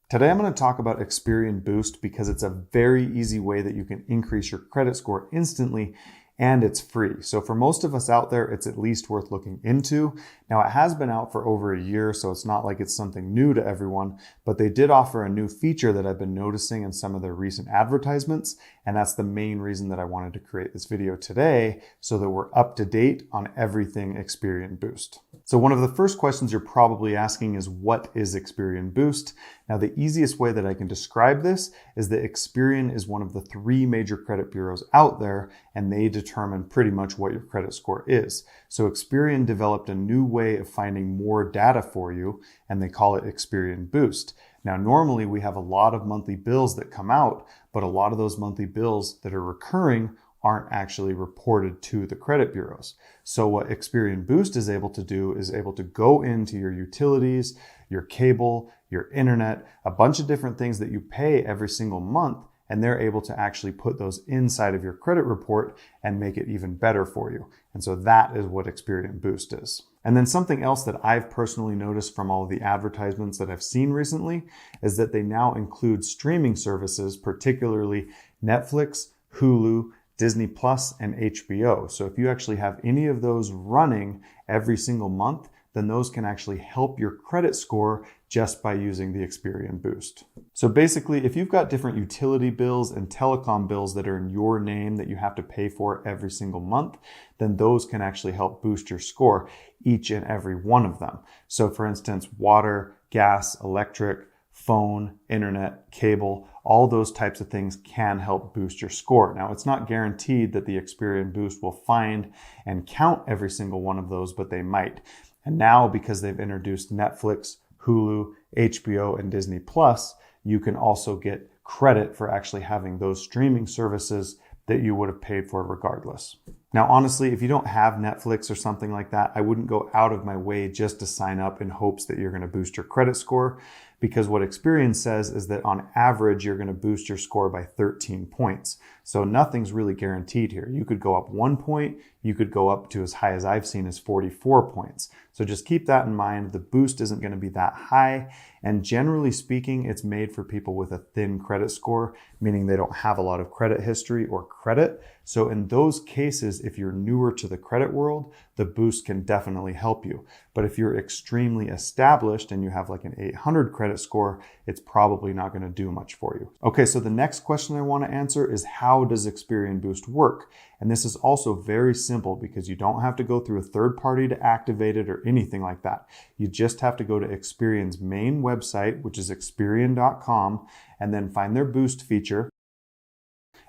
Today I'm going to talk about Experian Boost because it's a very easy way that you can increase your credit score instantly, and it's free. So for most of us out there, it's at least worth looking into. Now it has been out for over a year, so it's not like it's something new to everyone, but they did offer a new feature that I've been noticing in some of their recent advertisements, and that's the main reason that I wanted to create this video today, so that we're up to date on everything Experian Boost. So one of the first questions you're probably asking is, what is Experian Boost? Now the easiest way that I can describe this is that Experian is one of the 3 major credit bureaus out there, and they determine pretty much what your credit score is. So Experian developed a new way of finding more data for you, and they call it Experian Boost. Now, normally we have a lot of monthly bills that come out, but a lot of those monthly bills that are recurring aren't actually reported to the credit bureaus. So what Experian Boost is able to do is able to go into your utilities, your cable, your internet, a bunch of different things that you pay every single month, and they're able to actually put those inside of your credit report and make it even better for you. And so that is what Experian Boost is. And then something else that I've personally noticed from all of the advertisements that I've seen recently is that they now include streaming services, particularly Netflix, Hulu, Disney Plus, and HBO. So if you actually have any of those running every single month, then those can actually help your credit score just by using the Experian Boost. So basically, if you've got different utility bills and telecom bills that are in your name that you have to pay for every single month, then those can actually help boost your score, each and every one of them. So for instance, water, gas, electric, phone, internet, cable, all those types of things can help boost your score. Now, it's not guaranteed that the Experian Boost will find and count every single one of those, but they might. And now, because they've introduced Netflix, Hulu, HBO, and Disney Plus, you can also get credit for actually having those streaming services that you would have paid for regardless. Now, honestly, if you don't have Netflix or something like that, I wouldn't go out of my way just to sign up in hopes that you're going to boost your credit score, because what Experian says is that on average, you're going to boost your score by 13 points. So nothing's really guaranteed here. You could go up 1 point, you could go up to as high as I've seen as 44 points. So just keep that in mind. The boost isn't going to be that high. And generally speaking, it's made for people with a thin credit score, meaning they don't have a lot of credit history or credit. So in those cases, if you're newer to the credit world, the boost can definitely help you. But if you're extremely established and you have like an 800 credit score, it's probably not going to do much for you. Okay, so the next question I want to answer is, how does Experian Boost work? And this is also very simple because you don't have to go through a third party to activate it or anything like that. You just have to go to Experian's main website, which is Experian.com, and then find their Boost feature.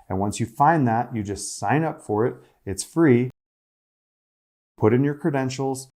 And once you find that, you just sign up for it. It's free. Put in your credentials.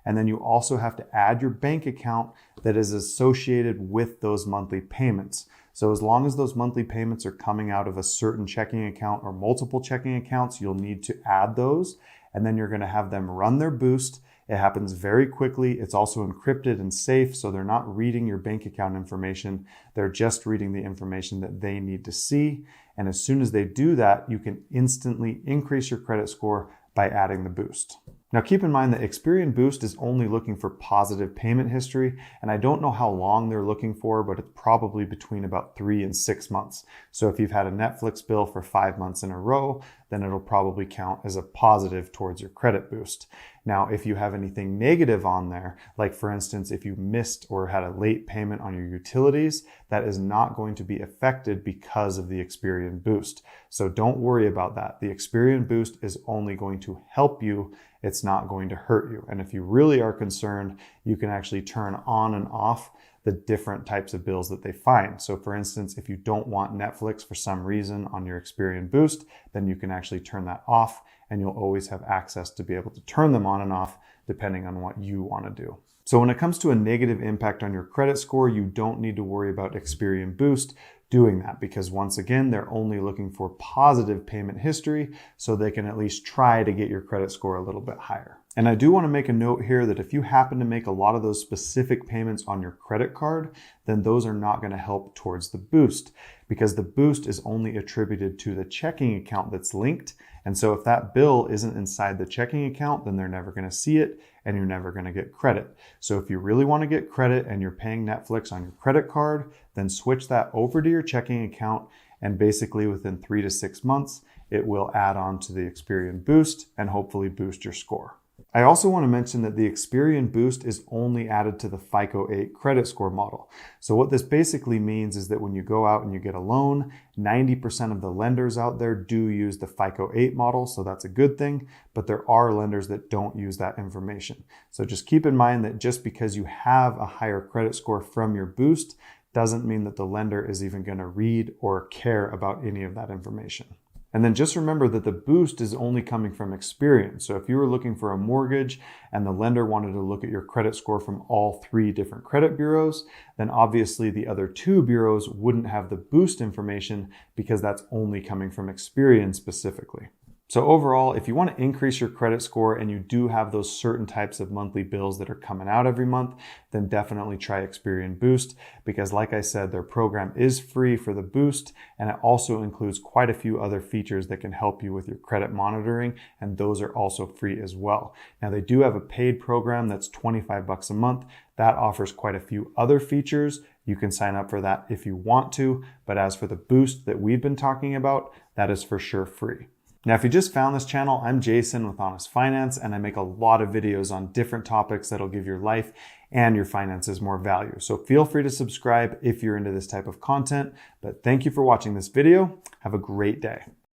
And then you also have to add your bank account that is associated with those monthly payments. So as long as those monthly payments are coming out of a certain checking account or multiple checking accounts, you'll need to add those. And then you're going to have them run their boost. It happens very quickly. It's also encrypted and safe, so they're not reading your bank account information. They're just reading the information that they need to see. And as soon as they do that, you can instantly increase your credit score by adding the boost. Now keep in mind that Experian Boost is only looking for positive payment history, and I don't know how long they're looking for, but it's probably between about 3 and 6 months. So if you've had a Netflix bill for 5 months in a row, then it'll probably count as a positive towards your credit boost. Now, if you have anything negative on there, like for instance, if you missed or had a late payment on your utilities, that is not going to be affected because of the Experian Boost. So don't worry about that. The Experian Boost is only going to help you. It's not going to hurt you. And if you really are concerned, you can actually turn on and off the different types of bills that they find. So for instance, if you don't want Netflix for some reason on your Experian Boost, then you can actually turn that off, and you'll always have access to be able to turn them on and off depending on what you want to do. So when it comes to a negative impact on your credit score, you don't need to worry about Experian Boost doing that, because once again, they're only looking for positive payment history, so they can at least try to get your credit score a little bit higher. And I do want to make a note here that if you happen to make a lot of those specific payments on your credit card, then those are not going to help towards the boost, because the boost is only attributed to the checking account that's linked. And so if that bill isn't inside the checking account, then they're never going to see it and you're never going to get credit. So if you really want to get credit and you're paying Netflix on your credit card, then switch that over to your checking account, and basically within 3 to 6 months, it will add on to the Experian Boost and hopefully boost your score. I also want to mention that the Experian Boost is only added to the FICO 8 credit score model. So what this basically means is that when you go out and you get a loan, 90% of the lenders out there do use the FICO 8 model, so that's a good thing, but there are lenders that don't use that information. So just keep in mind that just because you have a higher credit score from your Boost doesn't mean that the lender is even going to read or care about any of that information. And then just remember that the boost is only coming from Experian. So if you were looking for a mortgage and the lender wanted to look at your credit score from all 3 different credit bureaus, then obviously the other 2 bureaus wouldn't have the boost information because that's only coming from Experian specifically. So overall, if you want to increase your credit score and you do have those certain types of monthly bills that are coming out every month, then definitely try Experian Boost, because like I said, their program is free for the Boost, and it also includes quite a few other features that can help you with your credit monitoring, and those are also free as well. Now they do have a paid program that's $25 a month. That offers quite a few other features. You can sign up for that if you want to, but as for the Boost that we've been talking about, that is for sure free. Now, if you just found this channel, I'm Jason with Honest Finance, and I make a lot of videos on different topics that'll give your life and your finances more value. So feel free to subscribe if you're into this type of content. But thank you for watching this video. Have a great day.